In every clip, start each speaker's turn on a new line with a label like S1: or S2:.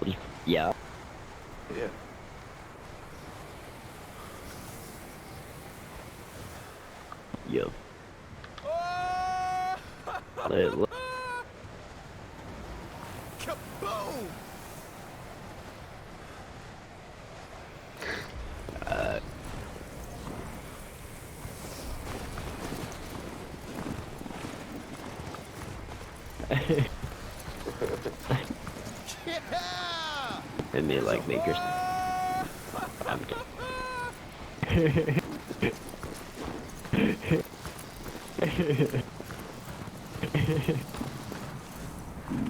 S1: Yeah.
S2: Yeah.
S1: Yeah.
S2: Yep. Look.
S3: Kaboom!
S2: Uh,
S3: Yeah!
S2: and they like make your. I'm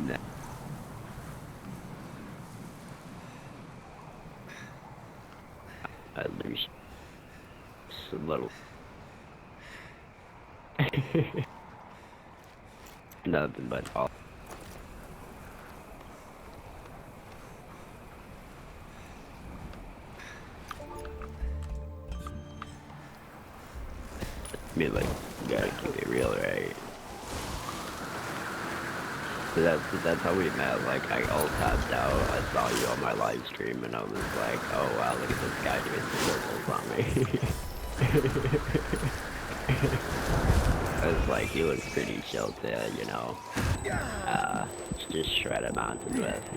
S2: nah, there's a little. Nothing but all. I mean, like, you gotta keep it real, right? So that's how we met. Like, I all tapped out. I saw you on my live stream, and I was like, oh wow, look at this guy doing circles on me. I was like, he was pretty chill to, just shred a mountain with,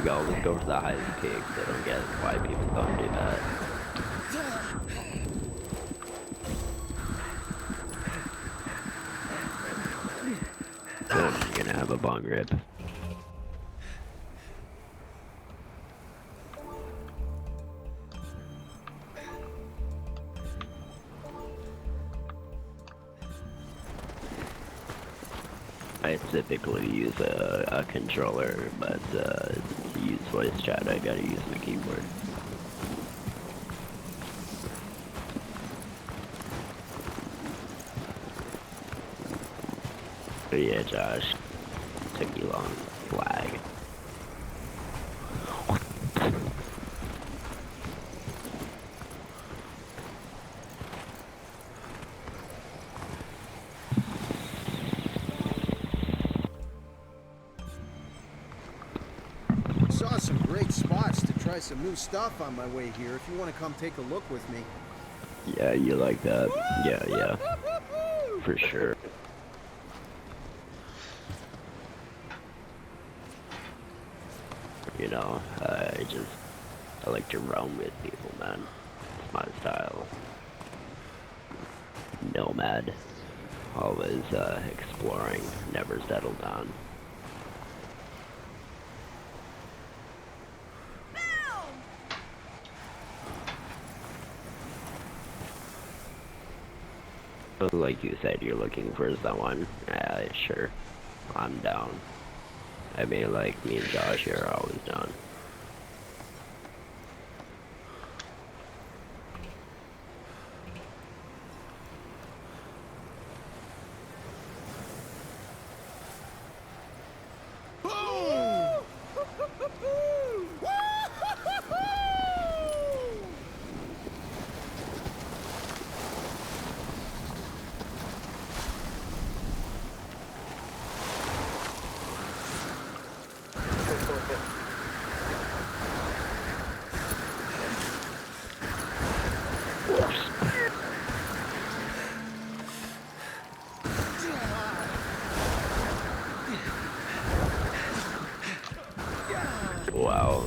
S2: We always go for the highest peaks. I don't get why people don't do that. Good, you're gonna have a bong rip. I typically use a controller, but to use voice chat, I gotta use my keyboard. But yeah, Josh, took you long. Flag.
S3: Saw some great spots to try some new stuff on my way here if you want to come take a look with me.
S2: Yeah, you like that? Yeah, for sure. I like to roam with people, man. It's my style. Nomad. Always exploring, never settle down. But like you said, you're looking for someone. Sure. I'm down. I mean, like, me and Josh are always down. Wow.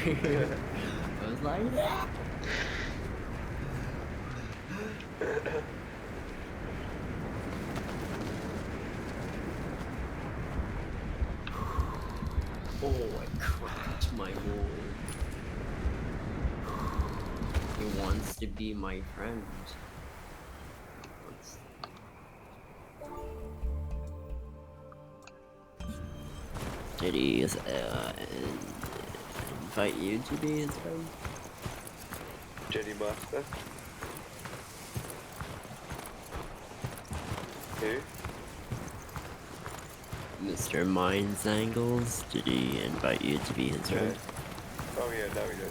S1: I was like, oh, I cracked my wall. He wants to be my friend. Wants- Did he invite you to be his friend?
S4: Jenny Master. Who?
S2: Mr. Minds Angles, did he invite you to be his friend?
S4: Oh yeah, now he did.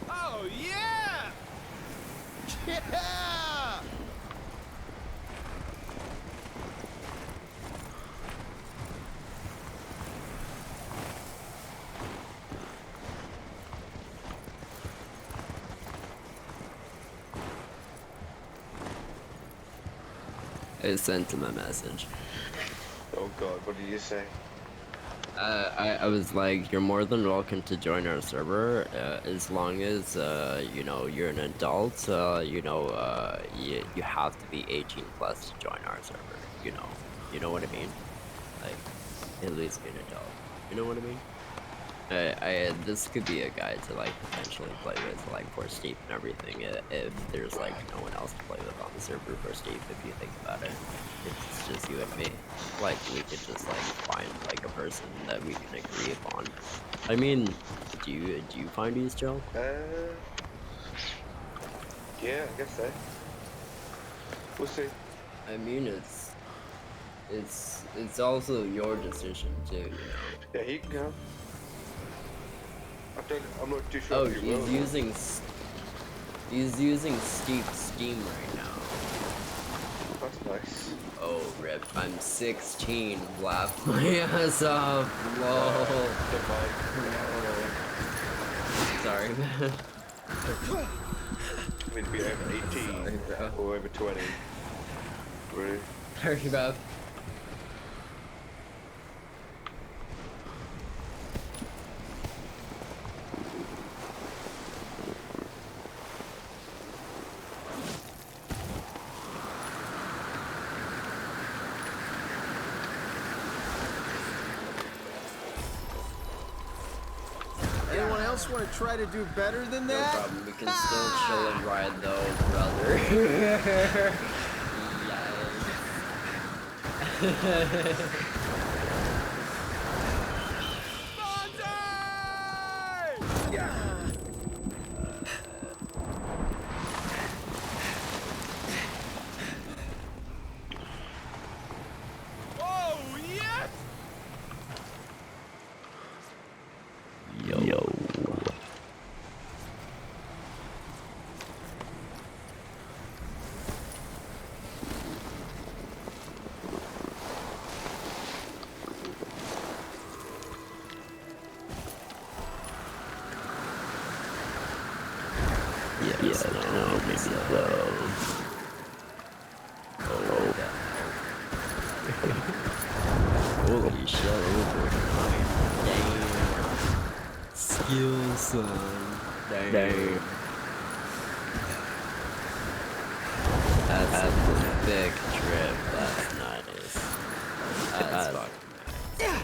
S3: Oh, yeah! Yeah!
S2: I sent him a message.
S4: Oh god, what did you say?
S2: I was like, you're more than welcome to join our server, as long as, you know, you're an adult, you have to be 18 plus to join our server, you know what I mean? Like, at least be an adult, you know what I mean? This could be a guy to, like, potentially play with, like, for Steve and everything, if there's, like, no one else to play with on the server for Steve, if you think about it. If it's just you and me. Like, we could just, like, find, like, a person that we can agree upon. I mean, do you find he's chill?
S4: Yeah, I guess so. We'll see.
S2: I mean, it's also your decision, too, you know?
S4: Yeah, he can go. I'm not too sure
S2: Oh,
S4: if he will.
S2: he's using Steam right now.
S4: That's nice.
S2: Oh, rip. I'm 16. Laugh my ass off. Lol. Sorry, man.
S4: I mean to be over 18
S2: Sorry, bro.
S4: or over 20. Really?
S2: Sorry, bro.
S3: Anyone else want to try to do better than
S2: No
S3: that?
S2: problem. We can still chill and ride, though, brother. Yes.
S3: Oh, yes!
S2: Yo. Yes, no, maybe so. Oh, holy shit, overtime. Damn. Skill, son. Damn. That's a big trip. That's nice. That's fucking nice.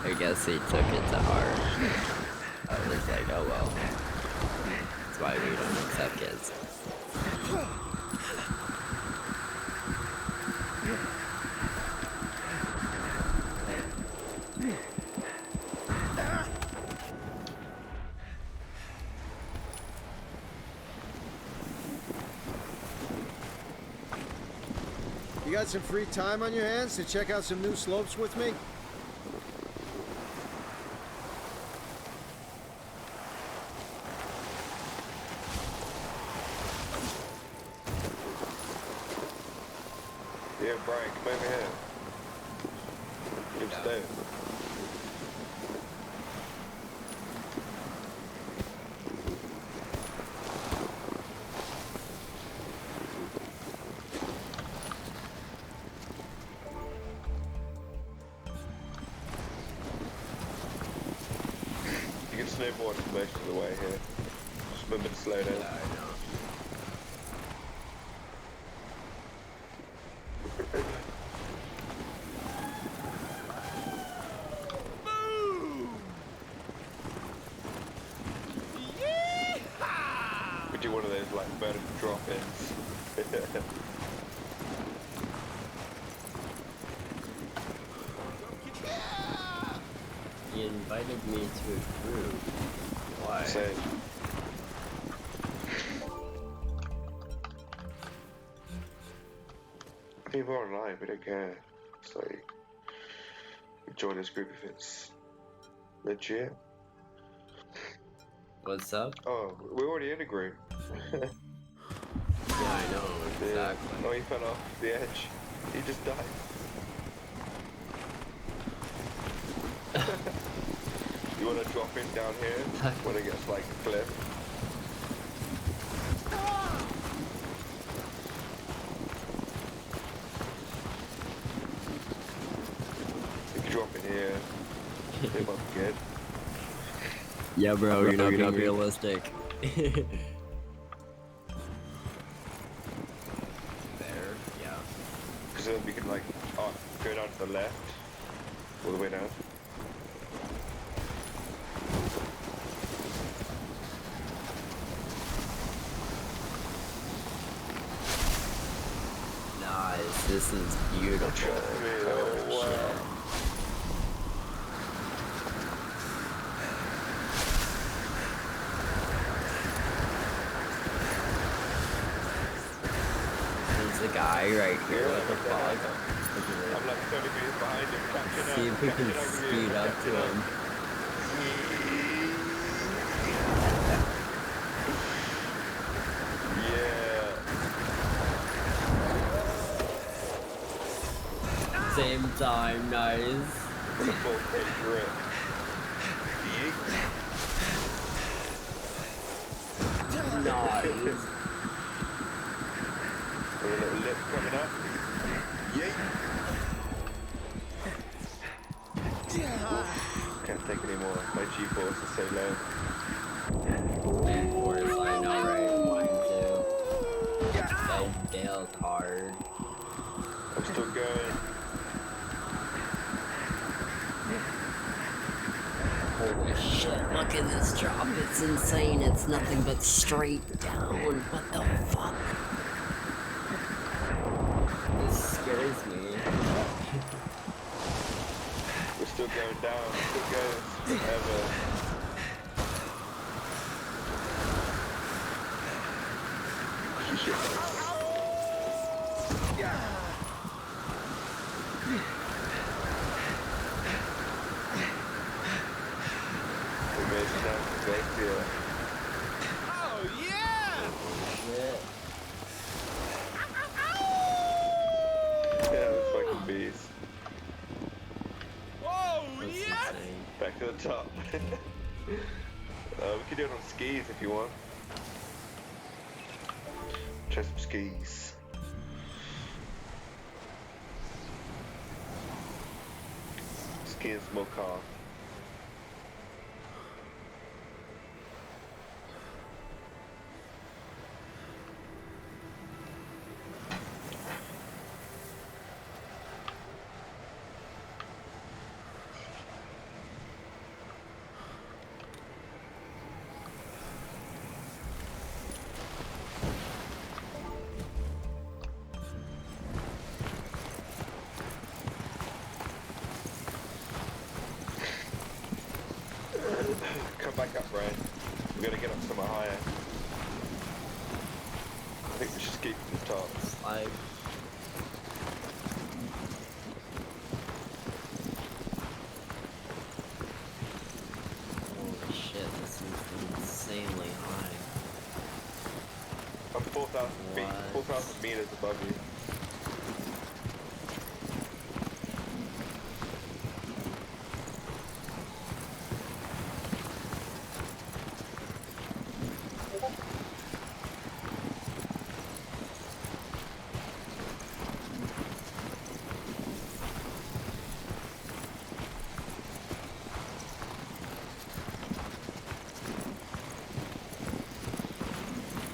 S2: I guess he took it to heart. I was like, oh well. That's why we don't accept kids.
S3: You got some free time on your hands to check out some new slopes with me?
S4: Yeah, Brian, come over here. Good stay. You can snowboard most of the way here. Just remember to slow down.
S2: Yeah, I know.
S4: We do one of those like vertical drop-ins.
S2: He invited me to a group. Why?
S4: Same. People are online, we don't care. It's like, we join this group if it's legit.
S2: What's up?
S4: Oh, we're already in a group.
S2: Yeah, I know,
S4: Yeah.
S2: exactly.
S4: Oh, he fell off the edge. He just died. You want to drop in down here when it gets like a cliff? You can drop in here. It might be good.
S2: Yeah, bro, you're not being
S4: being-
S2: realistic. There, yeah.
S4: Because then we can like go down to the left, all the way down.
S2: Nice, this is beautiful.
S4: Oh, wow.
S2: There's a guy right here with the fog.
S4: I'm like 30 meters behind him, catching up.
S2: See if we can
S4: catching up with you,
S2: speed up to
S4: catching up.
S2: him.
S4: Yeah.
S2: Same time, nice.
S4: With a full kick grip.
S2: Nice.
S4: With a little lip coming up. Yeet. Can't take any more. My G-force is so low.
S2: Of course, I know, right? Mine too. I failed hard.
S4: I'm still going.
S2: Holy shit, look at this drop. It's insane. It's nothing but straight down. What the fuck? This scares me.
S4: We're still going down. Still going. Forever. We made it down to Glacier.
S2: Shit.
S4: Yeah, those fucking bees.
S2: That's insane.
S4: Back to the top. We can do it on skis if you want. Try some skis. Ski and small car. come back up, Brian. We're gonna get up somewhere higher. I think we should keep to the top.
S2: Like, holy shit, this is insanely high.
S4: I'm 4,000 feet,
S2: What?
S4: 4,000 meters above you.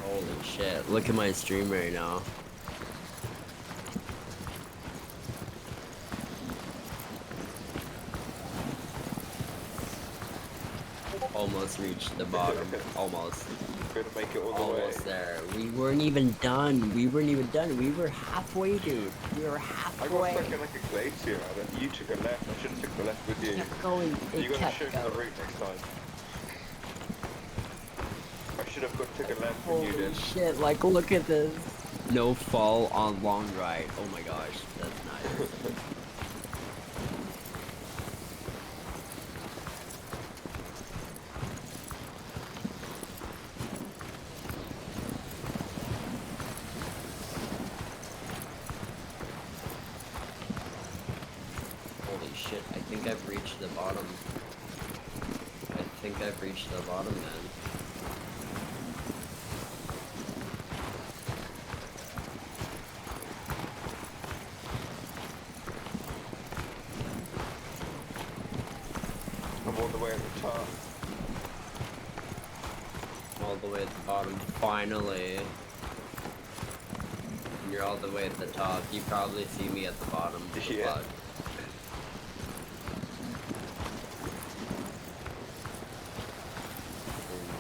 S2: Holy shit, look at my stream right now. Almost reached the bottom. Almost.
S4: We're gonna make it all the way.
S2: Almost there. We weren't even done. We weren't even done. We were halfway, dude. We were
S4: I got
S2: halfway.
S4: stuck in like a glacier. You took a left. I should have took the left with you.
S2: Kept going. It
S4: You gotta
S2: kept
S4: show me
S2: going.
S4: the route next time. I should have took a left when you
S2: Holy
S4: did.
S2: shit, like look at this. No fall on long ride. Oh my gosh, that's nice. Holy shit, I think I've reached the bottom. I think I've reached the bottom then.
S4: I'm all the way at the top.
S2: All the way at the bottom, finally. You're all the way at the top. You probably see me at the bottom. Good
S4: Yeah.
S2: luck.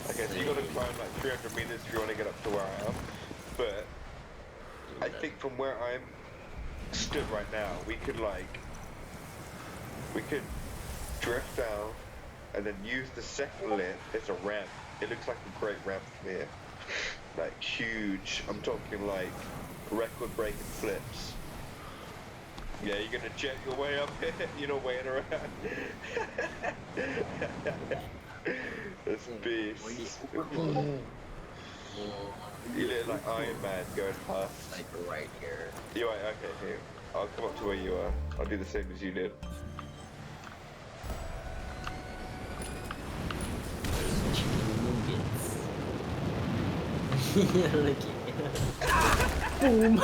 S4: Okay, so you gotta
S2: Insane.
S4: climb like 300 meters if you want to get up to where I am. But I think from where I'm stood right now, we could drift down and then use the second lift. It's a ramp. It looks like a great ramp from here. Like huge. I'm talking like record-breaking flips. Yeah, you're gonna jet your way up here. You're not waiting around. This beast. You look like Iron Man going past.
S2: Like right here.
S4: You right? Okay, here. I'll come up to where you are. I'll do the same as you did.
S2: There's chicken nuggets. Boom.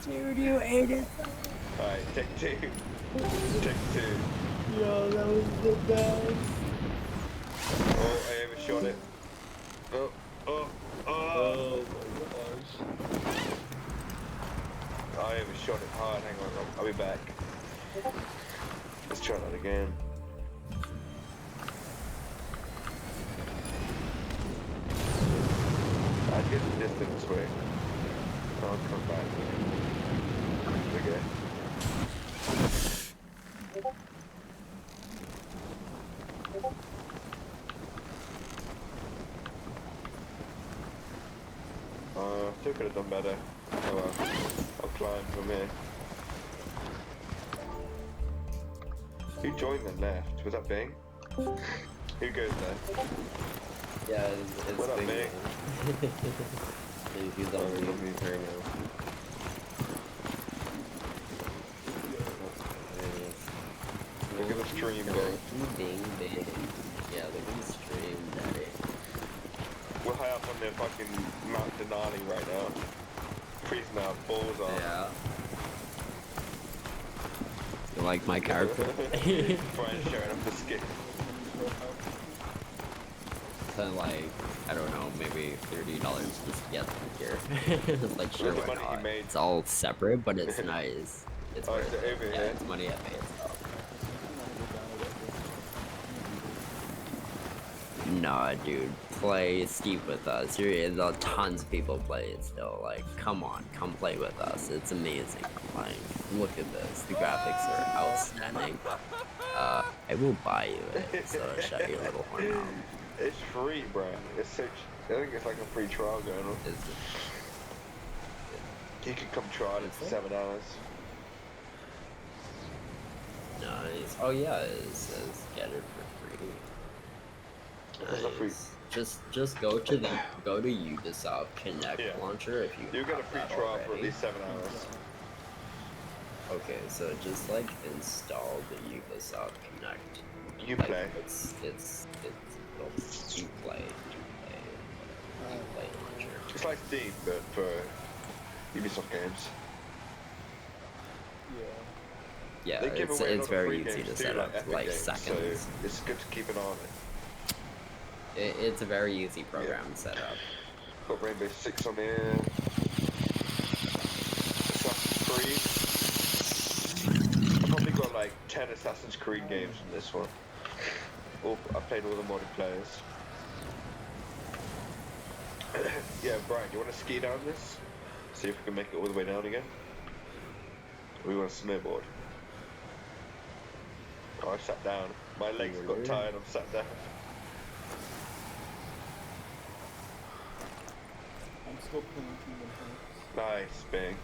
S2: Dude, you ate it.
S4: Alright, take two. Take two.
S2: Yo, that was the best.
S4: Oh, I overshot it. Oh, oh, oh!
S2: Oh my gosh.
S4: I overshot it hard. Hang on, I'll be back. Let's try that again. I get the distance way. I'll come back. Okay. Still could have done better. Oh well. I'll climb from here. Who joined then left? Was that Bing? Who goes left?
S2: Yeah, it's
S4: What up,
S2: big,
S4: mate?
S2: man. He's on the move right now.
S4: Look at the stream, bro.
S2: Bing, bing. Yeah, look at the stream, daddy.
S4: We're high up on the fucking Mount Denali right now. Freezing our balls off.
S2: Yeah. You like my character?
S4: Brian's showing up the skin.
S2: So like, I don't know, maybe $30 just to get here. It's like, sure,
S4: Where's the
S2: why
S4: money you
S2: not?
S4: made?
S2: It's all separate, but it's nice. It's
S4: Oh,
S2: worth
S4: is it
S2: it.
S4: over
S2: Yeah,
S4: here?
S2: it's money I made, so. Nah, dude, play Steep with us. Tons of people play it still. Like, come on, come play with us. It's amazing. Like, look at this. The graphics are outstanding. I will buy you it. So shut your little horn mouth.
S4: It's free, bro. It's such. I think it's like a free trial going on.
S2: Is
S4: You can come try it
S2: Is
S4: for
S2: it?
S4: 7 hours.
S2: nice. Oh yeah, it says get it for free.
S4: It's a free.
S2: Nice. Just go to Ubisoft Connect
S4: Yeah.
S2: launcher if you.
S4: You get a
S2: have
S4: free
S2: that
S4: trial for at
S2: already.
S4: least 7 hours.
S2: Okay, so just like install the Ubisoft Connect.
S4: You
S2: Like,
S4: play.
S2: it's well, you play launcher.
S4: It's like Steam, but for Ubisoft games.
S2: Yeah,
S4: They give
S2: it's
S4: away a
S2: it's
S4: lot of free
S2: very easy
S4: games
S2: to
S4: too,
S2: set up,
S4: Epic
S2: like
S4: games,
S2: seconds.
S4: So it's good to keep an eye on it.
S2: It's a very easy program to set up.
S4: Got Rainbow Six on here. Assassin's Creed. I've probably got like 10 Assassin's Creed games in this one. I played all the multiplayers. Yeah, Brian, do you want to ski down this? See if we can make it all the way down again? Or we want to snowboard? Oh, I sat down. My legs got tired, I'm sat down.
S5: I'm still playing Kingdom Hearts.
S4: Nice, Bing.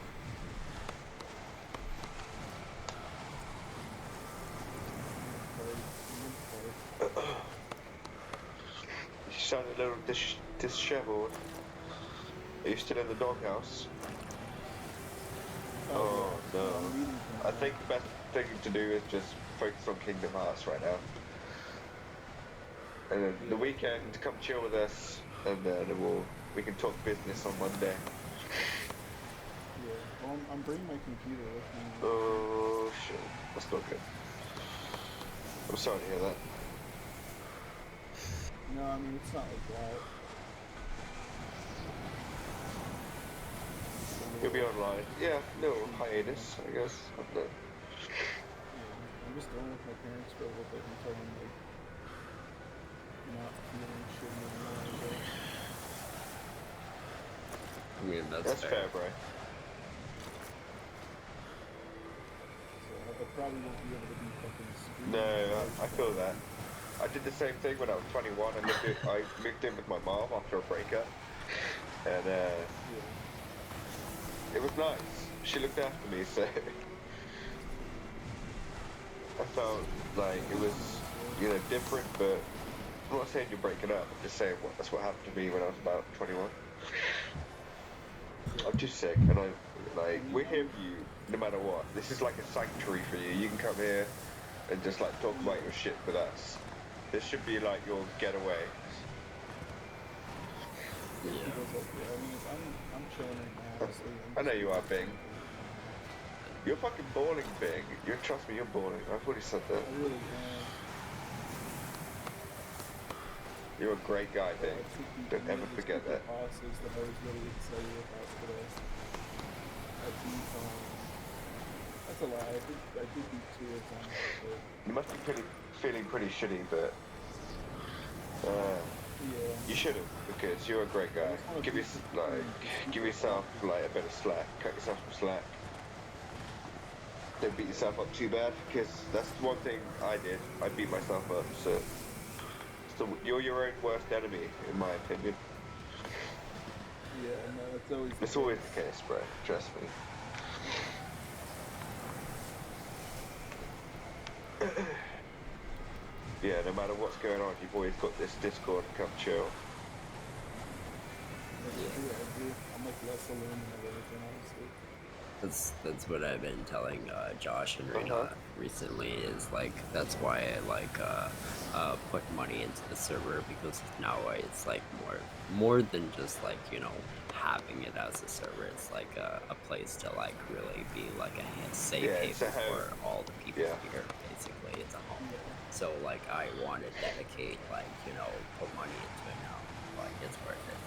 S4: You sound a little disheveled. Are you still in the doghouse? Oh,
S5: yeah.
S4: no.
S5: I'm reading
S4: I think the best thing to do is just focus on Kingdom Hearts right now. And then the weekend, come chill with us, and then we can talk business on Monday.
S5: Yeah. Well, I'm bringing my computer with me.
S4: Oh shit, that's not good. I'm sorry to hear that.
S5: No, I mean, it's not like that.
S4: You'll be online. Yeah, no hiatus, I guess.
S5: Yeah. I'm just dealing with my parents for a little bit until I'm like not feeling shitty anymore.
S2: I mean,
S4: That's fair, bro.
S5: So I probably won't be able to be fucking screwed.
S4: No, I feel that. I did the same thing when I was 21. I moved in with my mom after a breakup, and
S5: Yeah.
S4: it was nice. She looked after me, so I felt like it was, different. But I'm not saying you're breaking up. I'm just saying that's what happened to me when I was about 21. I'm too sick, and we're here for you no matter what. This is like a sanctuary for you. You can come here and just like talk about your shit with us. This should be like your getaway.
S5: It goes up there. I mean, I'm chilling right now, honestly.
S4: I know you are, Bing. You're fucking balling, Bing. Trust me, you're balling. I've already said that.
S5: I really am.
S4: You're a great guy,
S5: I
S4: Bing.
S5: think
S4: Don't ever forget that.
S5: Bosses that I was really excited about today. I beat, that's a lie. I did beat 2 of them, but
S4: You must be feeling pretty shitty, but
S5: yeah.
S4: you shouldn't, because you're a great guy. Give yourself like a bit of slack. Cut yourself some slack. Don't beat yourself up too bad, because that's one thing I did. I beat myself up, so you're your own worst enemy, in my opinion.
S5: Yeah, no, it's always.
S4: It's always the case, bro. Trust me. Yeah, no matter what's going on, you've always got this Discord to come chill.
S5: That's true, I do. I'm like less alone than I've ever been, honestly.
S2: That's what I've been telling Josh and Rita
S4: Uh-huh.
S2: recently. Is like that's why I put money into the server, because now it's like more than just like having it as a server. It's like a place to like really be like a safe
S4: Yeah, it's
S2: haven
S4: a home.
S2: for all the people
S4: Yeah.
S2: here. Basically, it's a home.
S5: Yeah.
S2: So like I want to dedicate put money into it now. Like it's worth it.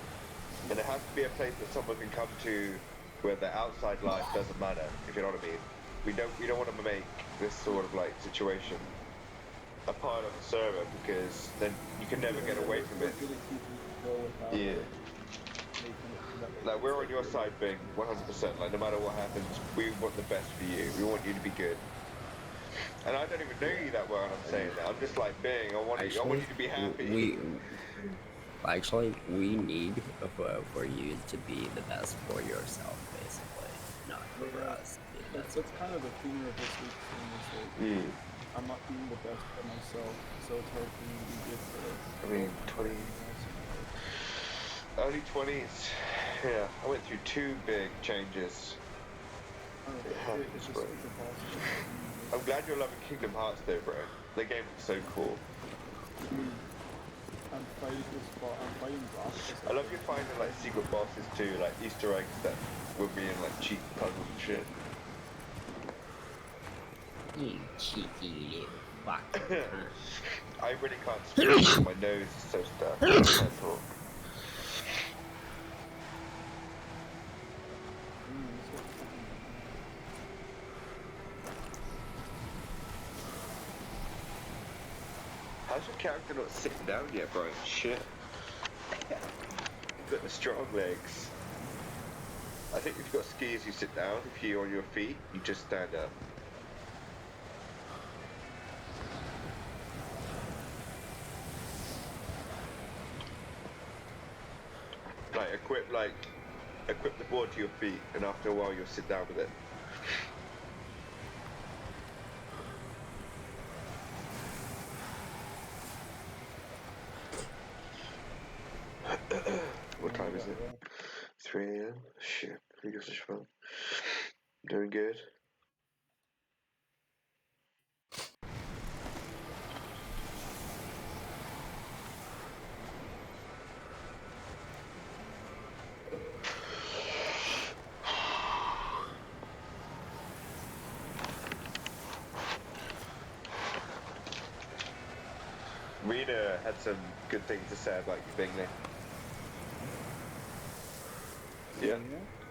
S4: And it has to be a place that someone can come to where the outside life doesn't matter, if you know what I mean. We don't want to make this sort of like situation a part of the server because then you can never get away from it.
S5: We're good at keeping control without
S4: Yeah.
S5: making it that way.
S4: Like we're on your side, Bing, 100%. Like no matter what happens, we want the best for you. We want you to be good. And I don't even know you that well, and I'm saying that. I'm just like Bing. I want you to be happy.
S2: We need for you to be the best for yourself, basically, not for us.
S5: That's kind of the theme of this week's thing is that
S4: Mm.
S5: I'm not being the best for myself, so it's hard for me to be good for.
S4: I mean, 20. Early 20s. Yeah, I went through 2 big changes.
S5: It's just like impossible.
S4: I'm glad you're loving Kingdom Hearts though, bro. The game is so cool.
S5: I'm fighting this boss. I'm fighting bosses.
S4: I love you finding like secret bosses too, like Easter eggs that will be in like cheap puzzles and shit.
S2: You cheeky little fuck.
S4: I really can't speak because my nose is so stuffed. I can't talk. How's your character not sitting down yet, bro? Shit. You've got the strong legs. I think if you've got skis, you sit down. If you're on your feet, you just stand up. Equip the board to your feet, and after a while, you'll sit down with it. What time is it? 3 a.m. Shit, we got such fun. Doing good. Rena had some good things to say about you, Bingley. Yeah.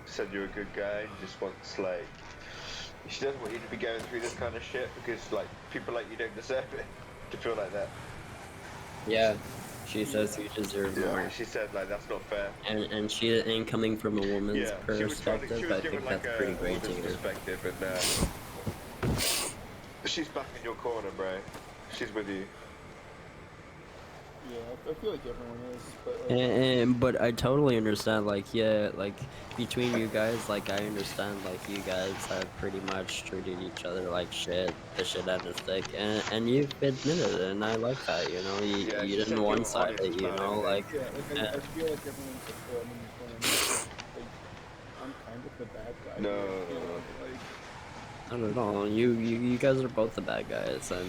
S4: Said you're a good guy, and just wants like she doesn't want you to be going through this kind of shit because like people like you don't deserve it to feel like that.
S2: Yeah, she says you deserve more.
S4: She said like that's not fair.
S2: And coming from a woman's perspective, I think that's pretty great to hear.
S4: Perspective, and she's back in your corner, bro. She's with you.
S5: Yeah, I feel like everyone is, but like,
S2: But I totally understand, like, yeah, like, between you guys, like, I understand, like, you guys have pretty much treated each other like shit, the shit out of stick, and you've admitted it, and I like that, you know, you didn't one-side it, you know, like,
S5: yeah, like I feel like everyone's like, oh, I'm in the corner, like, I'm kind of the bad guy.
S4: No,
S5: you know, like,
S2: not at all. You guys are both the bad guys, and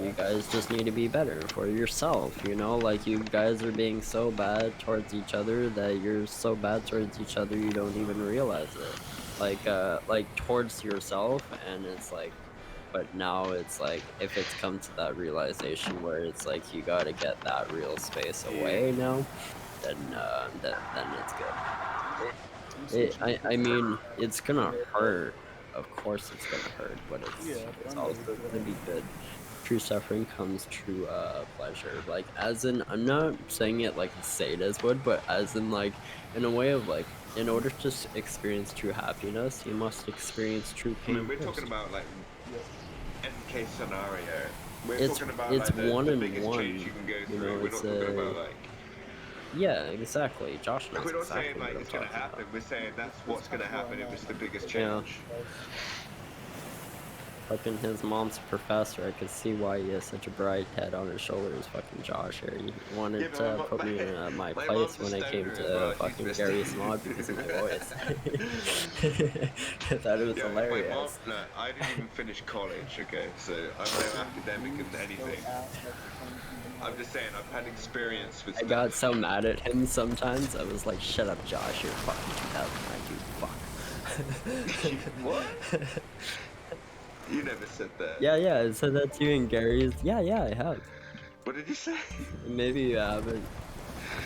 S2: you guys just need to be better for yourself, you know? Like, you guys are being so bad towards each other that you're so bad towards each other you don't even realize it. Like towards yourself, and it's like, but now it's like, if it's come to that realization where it's like, you gotta get that real space away now, then it's good. I mean, it's gonna hurt. Of course it's gonna hurt, but it's also gonna be good. True suffering comes true pleasure. Like, as in, I'm not saying it like a sadist would, but as in, like, in a way of, like, in order to experience true happiness, you must experience true pain.
S4: I mean, we're
S2: first.
S4: talking about like end case scenario. We're
S2: It's
S4: talking about
S2: it's
S4: like
S2: one
S4: the
S2: and
S4: biggest
S2: one.
S4: change you can go through.
S2: You know,
S4: We're
S2: it's
S4: not talking about like.
S2: Yeah, exactly. Josh knows
S4: We're not
S2: exactly
S4: saying like
S2: what
S4: it's
S2: I'm
S4: gonna
S2: talking
S4: happen.
S2: about.
S4: We're saying that's what's gonna happen if it's the biggest
S2: Yeah.
S4: change.
S2: Fucking his mom's a professor. I could see why he has such a bright head on his shoulders. Fucking Josh here. He wanted
S4: Yeah, but
S2: to
S4: my
S2: put me in my
S4: my
S2: place
S4: mom's a
S2: when I came
S4: stoner
S2: to
S4: as well.
S2: fucking
S4: She's a
S2: Gary
S4: stoner.
S2: Smog because of my voice. I thought it was
S4: Yeah,
S2: hilarious.
S4: my mom, no, I didn't even finish college, okay? So I'm no academic in anything. I'm just saying, I've had experience with
S2: I
S4: stuff.
S2: got so mad at him sometimes. I was like, shut up, Josh. You're fucking 2009, you fuck.
S4: What? You never said that.
S2: Yeah, I said that to you and Gary's. Yeah, I have.
S4: What did you say?
S2: Maybe you haven't.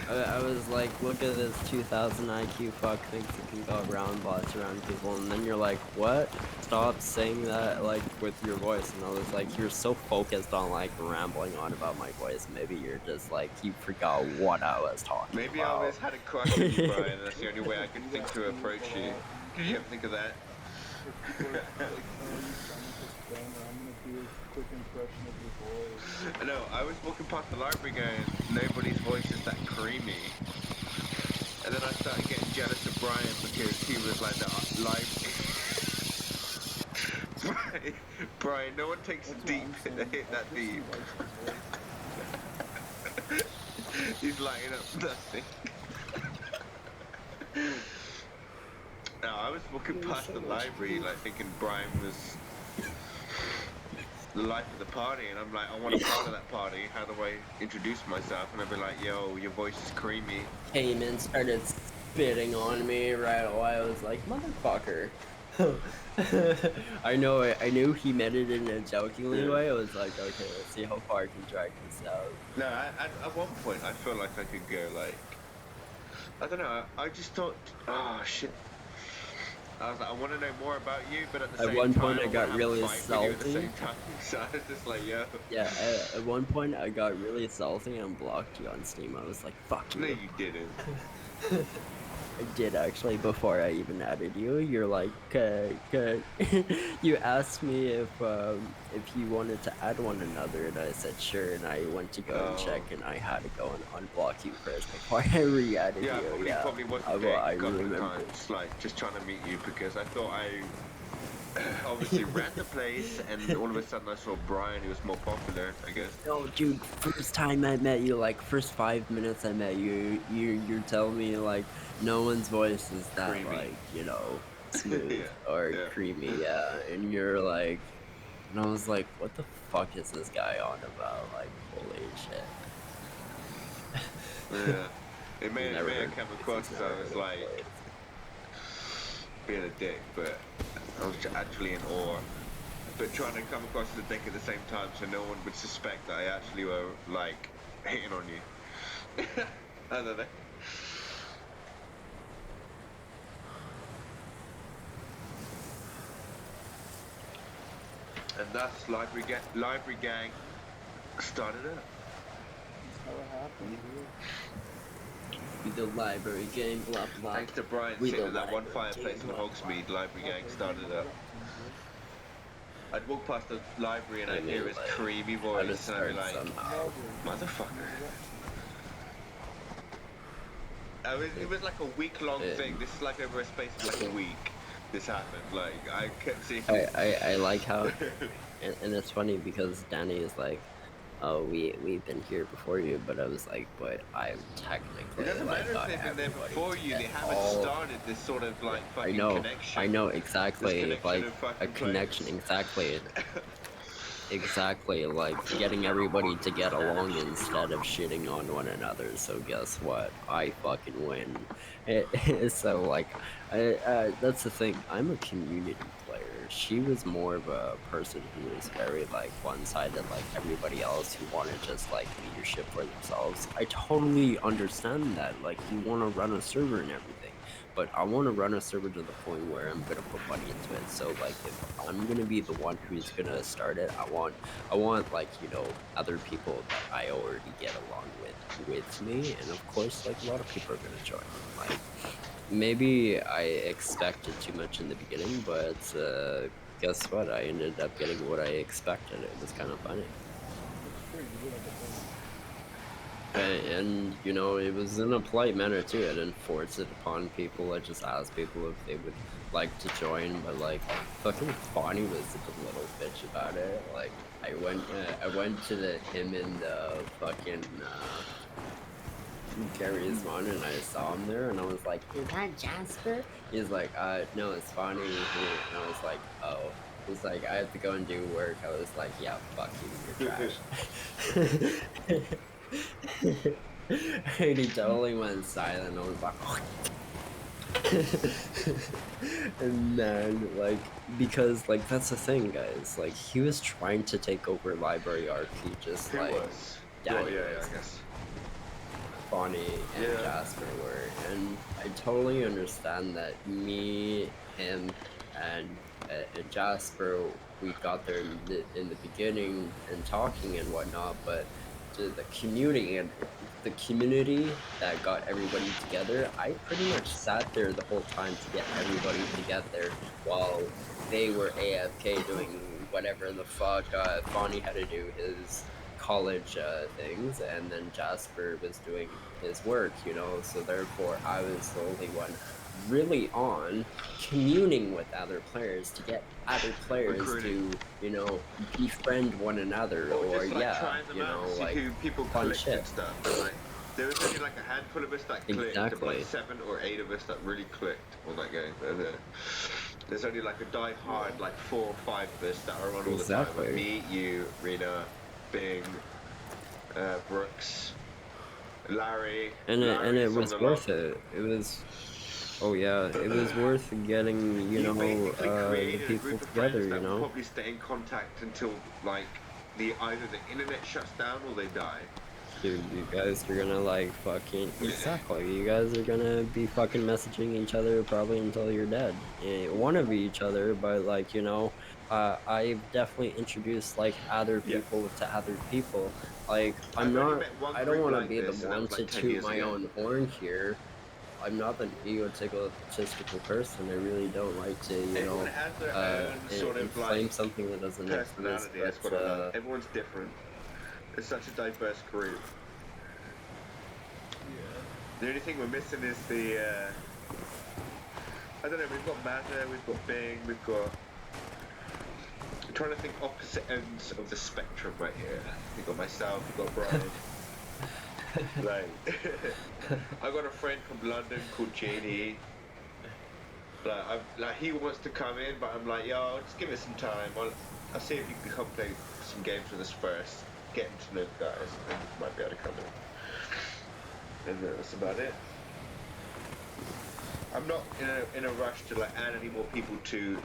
S2: I was like, look at this 2000 IQ fuck thinks it can go around bots around people, and then you're like, what? Stop saying that like with your voice. And I was like, you're so focused on like rambling on about my voice. Maybe you're just like you forgot what I was talking
S4: Maybe I
S2: about.
S4: always had a crush on you, Brian. That's the only way I could think to approach you. Did you ever think of that?
S5: If people are like, oh, you sound like this bummer, I'm gonna do a quick impression of your voice.
S4: No, I was walking past the library going, nobody's voice is that creamy. And then I started getting jealous of Brian because he was like the live. Brian, no one takes a
S5: That's what
S4: deep
S5: I'm saying.
S4: hit that
S5: That
S4: deep.
S5: person likes your voice.
S4: He's lighting up nothing. No, I was walking
S5: Yeah,
S4: past
S5: so
S4: the
S5: much
S4: library
S5: deep.
S4: like thinking Brian was the life of the party, and I'm like, I want a part of that party. How do I introduce myself? And I'd be like, yo, your voice is creamy.
S2: Came in, started spitting on me right away. I was like, motherfucker. I knew he meant it in a jokingly way. I was like, okay, let's see how far I can drag this out.
S4: No, at one point I felt like I could go like, I don't know. I just thought, oh shit. I was like, I want to know more about you, but at the
S2: At
S4: same
S2: one
S4: time,
S2: point I got
S4: wanna have a
S2: really
S4: fight with you at the
S2: salty.
S4: same time. So I was just like, yo.
S2: Yeah, at one point I got really salty and blocked you on Steam. I was like, fuck
S4: No,
S2: you.
S4: you didn't.
S2: I did actually before I even added you. You're like, you asked me if you wanted to add one another, and I said sure, and I went to go and check, and I had to go and unblock you first before I re-added
S4: Yeah,
S2: you.
S4: I probably was
S2: I,
S4: a dick
S2: I
S4: a couple
S2: remember.
S4: of times, like just trying to meet you because I thought I obviously ran the place, and all of a sudden I saw Brian, who was more popular, I guess.
S2: No, dude, first time I met you, like first 5 minutes I met you, you're telling me like no one's voice is that
S4: Creamy.
S2: like, you know, smooth
S4: Yeah,
S2: or
S4: yeah.
S2: creamy, yeah. And you're like, and I was like, what the fuck is this guy on about? Like, holy shit.
S4: Yeah. It may
S2: Never
S4: have
S2: heard
S4: come
S2: of
S4: across
S2: places,
S4: as I
S2: never
S4: was
S2: heard of
S4: like
S2: places.
S4: being a dick, but I was actually in awe. But trying to come across as a dick at the same time so no one would suspect that I actually were like hitting on you. I don't know. And thus Library Gang started up.
S5: That's how it happened, dude.
S2: With the library game, blah blah.
S4: Thanks to Brian
S2: We
S4: sitting
S2: the
S4: at that one
S2: library
S4: fireplace in
S2: gang,
S4: Hogsmeade, Library Gang started up. I'd walk past the library and
S2: I
S4: I'd hear
S2: mean,
S4: his
S2: like,
S4: creamy
S2: How to
S4: voice and I'd be
S2: start
S4: like,
S2: somehow.
S4: motherfucker. It was like a week-long
S2: Yeah.
S4: thing. This is like over a space of like a week. This happened. Like I kept seeing.
S2: I like how, and it's funny because Danny is like, oh, we've been here before you, but I was like, but I'm technically
S4: It doesn't
S2: like,
S4: matter if
S2: got
S4: they've been there
S2: everybody
S4: before you. They
S2: get
S4: haven't
S2: all-
S4: started this sort of like
S2: I
S4: fucking
S2: know,
S4: connection.
S2: I know
S4: This
S2: exactly,
S4: connection
S2: like
S4: of fucking
S2: a connection,
S4: players.
S2: exactly, exactly, like getting everybody to get along instead of shitting on one another. So guess what? I fucking win. So like, that's the thing. I'm a community player. She was more of a person who was very like one-sided, like everybody else who wanted just like leadership for themselves. I totally understand that. Like you want to run a server and everything. But I want to run a server to the point where I'm gonna put money into it. So like, if I'm gonna be the one who's gonna start it, I want like, you know, other people that I already get along with me, and of course, like a lot of people are gonna join. Like, maybe I expected too much in the beginning, but guess what? I ended up getting what I expected. It was kind of funny.
S5: It's pretty good at the point.
S2: And you know, it was in a polite manner too. I didn't force it upon people. I just asked people if they would like to join. But like, fucking Bonnie was a little bitch about it. Like, I went to him in the fucking Gary's one, and I saw him there, and I was like, "Is that Jasper?" He's like, no, it's Bonnie." And I was like, "Oh." He's like, "I have to go and do work." I was like, "Yeah, fuck you, you're trash." And he totally went silent. I was like, and then like, because like that's the thing, guys. Like he was trying to take over Library RP, just
S4: Who
S2: like
S4: was?
S2: Danny
S4: Well, yeah,
S2: was.
S4: I guess.
S2: Bonnie and
S4: Yeah.
S2: Jasper were, and I totally understand that me, him, and Jasper, we got there in the beginning and talking and whatnot, but the community and the community that got everybody together, I pretty much sat there the whole time to get everybody together while they were AFK doing whatever the fuck Bonnie had to do his college things, and then Jasper was doing his work, you know, so therefore I was the only one really on communing with other players to get other players
S4: Recruiting.
S2: to, you know, befriend one another,
S4: Or
S2: or
S4: just like
S2: yeah,
S4: trying them
S2: you
S4: out
S2: know,
S4: to see
S2: like
S4: who people
S2: fun
S4: clicked
S2: shit.
S4: and stuff. And like, there was only like a handful of us that clicked, of like
S2: Exactly.
S4: 7 or 8 of us that really clicked on that game. And there's only like a die-hard, like 4 or 5 of us that are on all the time. Like
S2: Exactly.
S4: me, you, Rena, Bing, Brooks, Larry.
S2: And it
S4: Larry's on
S2: was
S4: the
S2: worth
S4: lot.
S2: it. It was, oh yeah, it was worth getting, you
S4: You
S2: know,
S4: basically
S2: the
S4: created a
S2: people
S4: group of
S2: together,
S4: friends
S2: you
S4: that will
S2: know.
S4: probably stay in contact until like either the internet shuts down or they die.
S2: Dude, you guys are gonna like fucking exactly. You guys are gonna be fucking messaging each other probably until you're dead. One of each other, but like, you know, I've definitely introduced like other
S4: Yeah.
S2: people to other people. Like
S4: I've only met one
S2: I don't
S4: group
S2: want to
S4: like
S2: be the
S4: this, and that
S2: one
S4: was
S2: to
S4: like 10
S2: toot
S4: years
S2: my
S4: ago.
S2: own horn here. I'm not an egotistical person. I really don't like to, you
S4: Everyone
S2: know,
S4: has their own sort of
S2: inflame
S4: like
S2: something that doesn't exist.
S4: personality.
S2: But
S4: That's what I love. Everyone's different. It's such a diverse group.
S5: Yeah.
S4: The only thing we're missing is the I don't know. We've got Mazda, we've got Bing, we've got. I'm trying to think opposite ends of the spectrum right here. We've got myself, we've got Brian. Like, I got a friend from London called JD. Like he wants to come in, but I'm like, yo, just give it some time. I'll see if you can come play some games with us first. Get to know the guys, and then you might be able to come in. And that's about it. I'm not in a rush to like add any more people to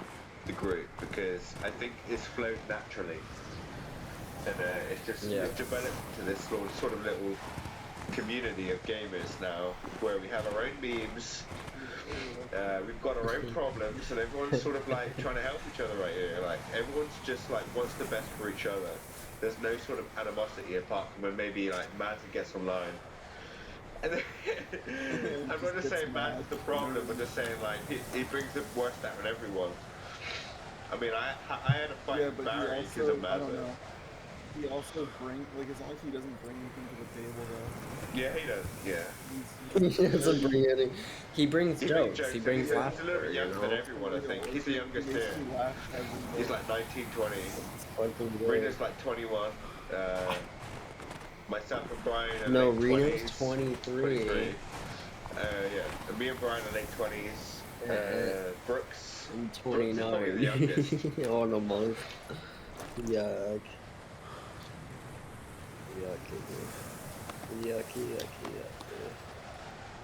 S4: the group because I think it's flowed naturally, and it's just
S2: Yeah.
S4: it's developed to this sort of little community of gamers now, where we have our own memes, we've got our own problems, and everyone's sort of like trying to help each other right here. Like everyone's just like wants the best for each other. There's no sort of animosity apart from when maybe like Mazda gets online. And then, I'm not just saying Mazda's the problem, but just saying like he brings the worst out in everyone. I mean, I had a fight
S5: Yeah,
S4: with
S5: but he
S4: Barry because
S5: also,
S4: of
S5: I don't
S4: Mazda.
S5: know. He also as long as he doesn't bring anything to the table though.
S4: Yeah, he does. Yeah.
S2: he doesn't bring any. He brings
S4: He
S2: jokes.
S4: brings
S2: He
S4: jokes.
S2: brings
S4: He's a
S2: laughter.
S4: little bit
S2: You
S4: younger than
S2: know.
S4: everyone, I think. He's the youngest
S5: He
S4: here.
S5: makes me laugh every
S4: He's
S5: day.
S4: like 19, 20.
S2: Fucking good.
S4: Rena's like 21. Myself and Brian are
S2: No,
S4: late
S2: Rena's
S4: 20s.
S2: 23.
S4: Yeah, and me and Brian are late 20s. Brooks.
S2: I'm
S4: Brooks is probably the
S2: 29.
S4: youngest.
S2: On a month. Yuck. Yucky. Yucky, yucky, yucky.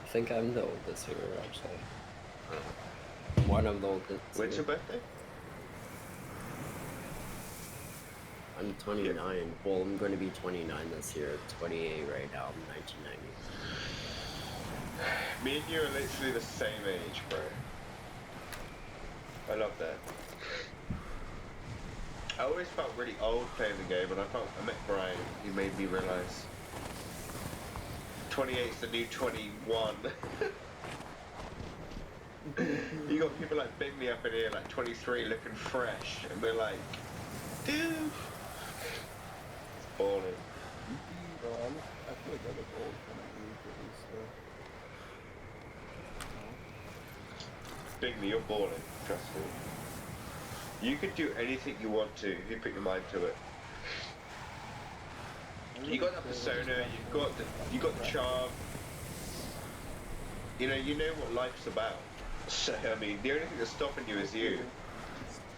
S2: I think I'm the oldest here, actually. One of the oldest.
S4: When's your
S2: here.
S4: birthday?
S2: I'm 29. Well, I'm going to be 29 this year. 28 right now. I'm 1990.
S4: Me and you are literally the same age, bro. I love that. I always felt really old playing the game, and I met Brian. He made me realize 28's the new 21. You got people like Big Me up in here, like 23, looking fresh, and we're like, dude, it's balling.
S5: Bro, I feel like I look old for my age at least.
S4: Big Me, you're balling. Trust me. You could do anything you want to if you put your mind to it. You got that persona, you got the charm. You know what life's about. So I mean, the only thing that's stopping you is you.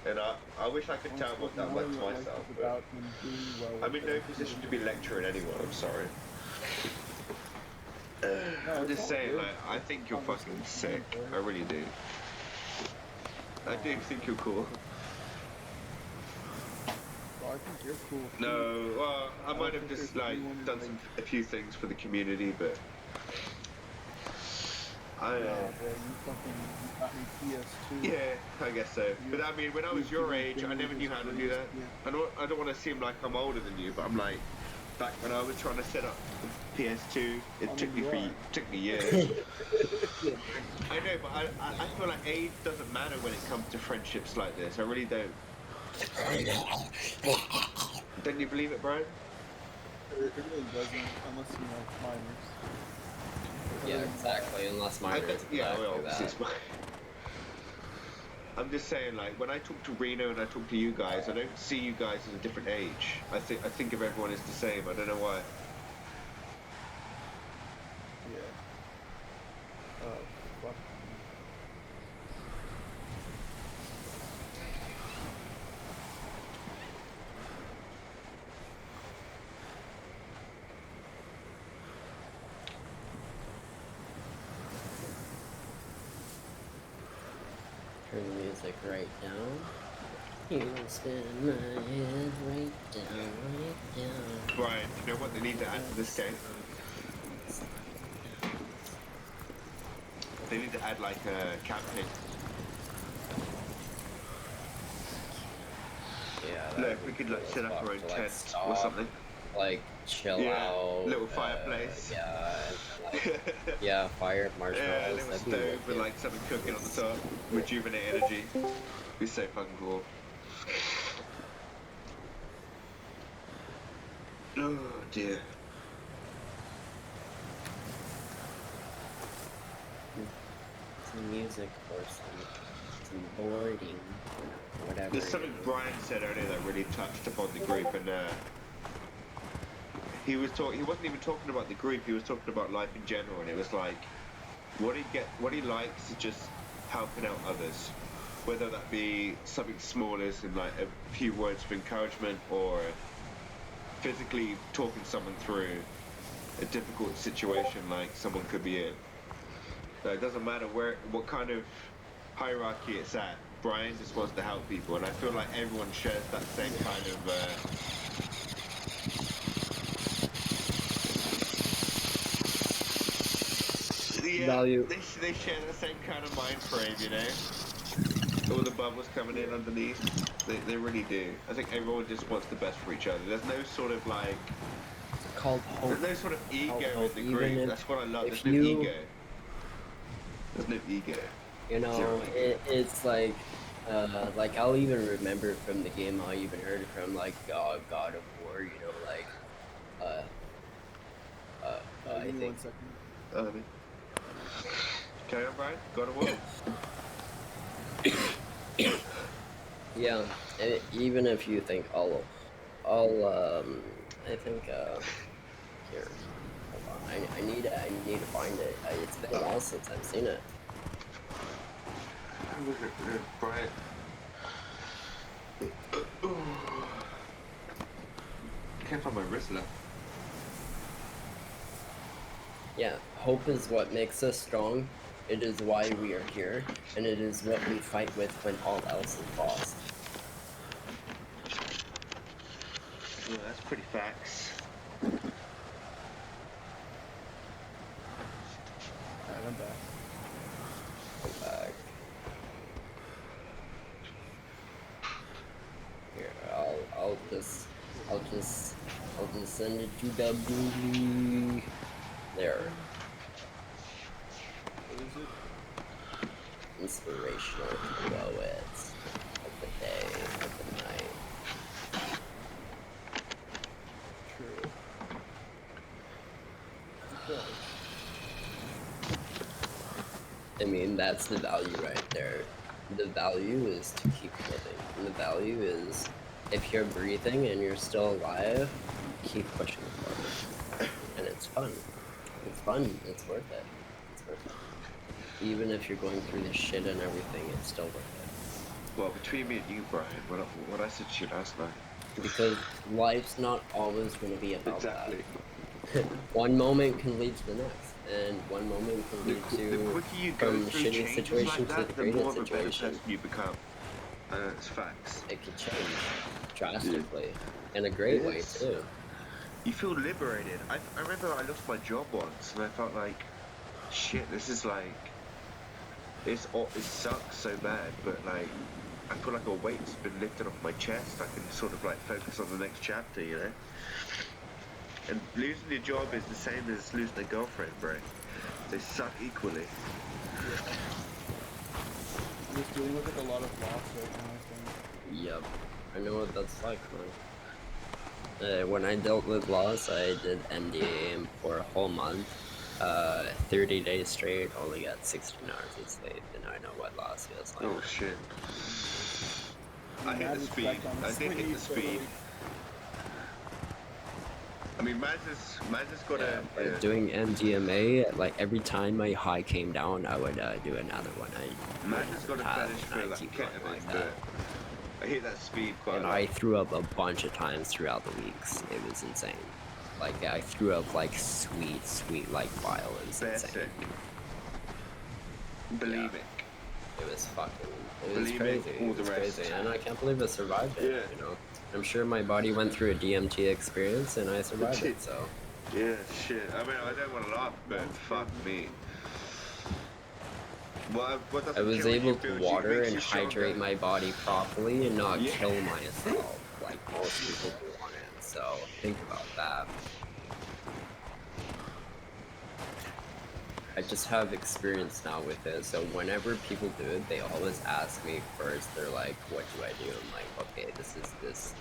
S4: And I wish I could tell what that meant to myself. But I'm in no position to be lecturing anyone. I'm sorry. I'm just saying, like, I think you're fucking sick. I really do. I do think you're cool.
S5: Well, I think you're cool.
S4: No, well, I might have
S5: think
S4: just
S5: there's
S4: like
S5: anyone,
S4: done
S5: like-
S4: a few things for the community, but I,
S5: Nah, bro, you got me PS2.
S4: yeah, I guess so. But I mean, when I was your age, I never knew how to do that. I don't want to seem like I'm older than you, but I'm like, back when I was trying to set up the PS2, it took me years. I know, but I feel like age doesn't matter when it comes to friendships like this. I really don't. Don't you believe it, Brian?
S5: It really doesn't, unless you know minors.
S2: Yeah, exactly. Unless
S4: I
S2: mine
S4: bet-
S2: is
S4: yeah,
S2: exactly
S4: well, obviously
S2: that.
S4: it's mine. I'm just saying, like, when I talk to Reno and I talk to you guys, I don't see you guys as a different age. I think of everyone as the same. I don't know why.
S5: Yeah. Fuck.
S2: Turn the music right down. You spin my head right down, right down.
S4: Brian, you know what they need to add to this game? They need to add, like, camping.
S2: Yeah. that
S4: Look,
S2: would
S4: we
S2: be
S4: could, like,
S2: cool
S4: set
S2: as
S4: up
S2: fuck
S4: our own
S2: to, like,
S4: tent or
S2: stop,
S4: something.
S2: like chill
S4: Yeah,
S2: out.
S4: little fireplace.
S2: Yeah, and, like, yeah, fire marshmallows.
S4: Yeah, a little
S2: That'd be
S4: stove with,
S2: wicked.
S4: like, something cooking on the top. Rejuvenate energy. Be so fucking cool. Oh, dear.
S2: Some music or some boarding, whatever.
S4: There's something Brian said earlier that really touched upon the group, and he wasn't even talking about the group. He was talking about life in general, and it was like what he likes is just helping out others, whether that be something small as in like a few words of encouragement or physically talking someone through a difficult situation like someone could be in. So it doesn't matter what kind of hierarchy it's at. Brian just wants to help people, and I feel like everyone shares that same kind of. Yeah,
S2: Value.
S4: they share the same kind of mind frame, you know. All the bubbles coming in underneath. They really do. I think everyone just wants the best for each other. There's no sort of like.
S2: It's called hope.
S4: There's no sort of ego
S2: hope,
S4: in the group.
S2: even if-
S4: That's what I love.
S2: if
S4: There's no
S2: you-
S4: ego. There's no ego.
S2: You know,
S4: Zero ego.
S2: it's like I'll even remember from the game. I even heard it from like God of War. You know, like I
S5: Give me
S2: think
S5: 1 second.
S4: Carry on, Brian. God of War.
S2: yeah. Even if you think I think here. Hold on. I need to find it. It's been a while since I've seen it.
S4: Brian. Can't find my wrist left.
S2: Yeah, hope is what makes us strong. It is why we are here, and it is what we fight with when all else is lost.
S4: Yeah, that's pretty facts.
S5: Alright, I'm back.
S2: Come back. Here, I'll just send it to W. There.
S5: What is it?
S2: Inspirational quotes of the day, of the night.
S5: True. Okay.
S2: I mean, that's the value right there. The value is to keep living. And the value is, if you're breathing and you're still alive, keep pushing forward. And it's fun. It's fun. It's worth it. It's worth it. Even if you're going through this shit and everything, it's still worth it.
S4: Well, between me and you, Brian, what I said to you last night.
S2: Because life's not always going to be about
S4: Exactly.
S2: that. One moment can lead to the next, and one moment can lead
S4: The
S2: to
S4: quicker you go
S2: from
S4: through
S2: shitty
S4: changes
S2: situation
S4: like
S2: to
S4: that,
S2: the
S4: the
S2: greatest
S4: more of a better
S2: situation.
S4: person you become. It's facts.
S2: It could change drastically in a great way
S4: Yes.
S2: too.
S4: You feel liberated. I remember I lost my job once, and I felt like shit, this is like, it sucks so bad, but like, I feel like a weight's been lifted off my chest. I can sort of like focus on the next chapter, you know? And losing your job is the same as losing a girlfriend, bro. They suck equally.
S5: I'm just dealing with like a lot of loss right now, I think.
S2: Yep. I know what that's like, man. When I dealt with loss, I did MDA for a whole month. 30 days straight, only got 16 hours of sleep, and I know what loss feels like.
S4: Oh shit. I hit
S5: Mad
S4: the speed.
S5: respect on
S4: I did hit the
S5: sleep,
S4: speed. I mean, Maz has got
S2: Yeah,
S4: a.
S2: but doing MDMA, like every time my high came down, I would do another one.
S4: Maz has got a fetish for
S2: I
S4: like
S2: keep going
S4: ketamine,
S2: like
S4: but
S2: that.
S4: I hit that speed quite
S2: And
S4: a lot.
S2: I threw up a bunch of times throughout the weeks. It was insane. Like I threw up like sweet like bile. It was insane.
S4: Basic. Bulimic.
S2: It was fucking. It was
S4: Bulimic,
S2: crazy.
S4: all
S2: It
S4: the
S2: was
S4: rest.
S2: crazy, and I can't believe I survived it.
S4: Yeah.
S2: You know, I'm sure my body went through a DMT experience, and I survived it. So.
S4: Yeah, shit. I mean, I don't want to laugh, but fuck me. What doesn't
S2: I was
S4: kill you
S2: able to
S4: builds
S2: water
S4: makes
S2: and
S4: you stronger.
S2: hydrate my body properly and not
S4: Yeah.
S2: kill myself like most people do on it. So think about that. I just have experience now with it, so whenever people do it, they always ask me first. They're like, "What do I do?" I'm like, "Okay, this is this.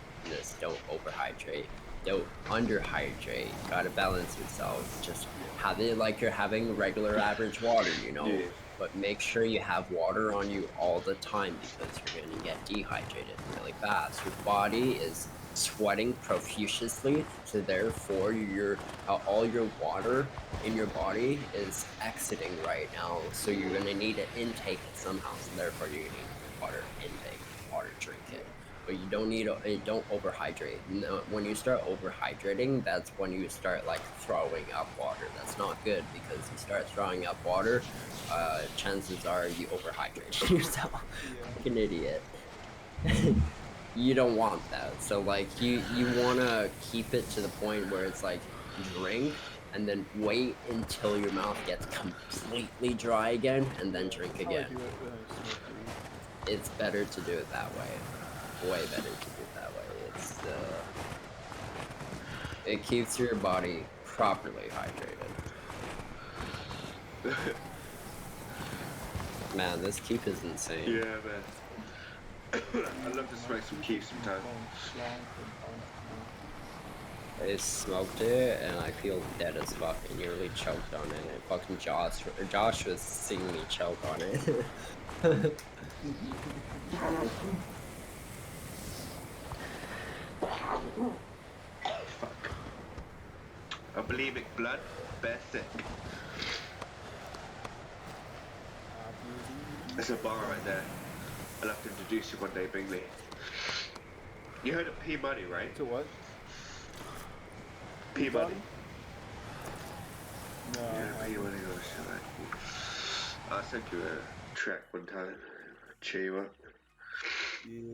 S2: Don't overhydrate. Don't underhydrate. Gotta balance yourself. Just have it like you're having regular average water, you know."
S4: Yeah.
S2: But make sure you have water on you all the time because you're gonna get dehydrated really fast. Your body is sweating profusely, so therefore all your water in your body is exiting right now. So you're gonna need an intake somehow. So therefore you need water intake, water drink it. But you don't need don't overhydrate. No, when you start overhydrating, that's when you start like throwing up water. That's not good because you start throwing up water. Chances are you overhydrate yourself. Like an idiot. You don't want that. So like you wanna keep it to the point where it's like drink and then wait until your mouth gets completely dry again and then drink
S5: That's how I
S2: again.
S5: do it when I smoke weed.
S2: It's better to do it that way. Way better to do it that way. It's it keeps your body properly hydrated. Man, this keep is insane.
S4: Yeah, man. I'd love to smoke some keef sometime.
S2: I smoked it and I feel dead as fuck. I nearly choked on it. And fucking Josh was seeing me choke on it.
S4: Fuck. A bulimic blood, basic. There's a bar right there. I'll have to introduce you one day, Bingley. You heard of P Money, right?
S5: To what?
S4: P Money.
S5: No.
S4: Yeah, P Money or something. I sent you a track one time. Cheer you up.
S5: Yeah,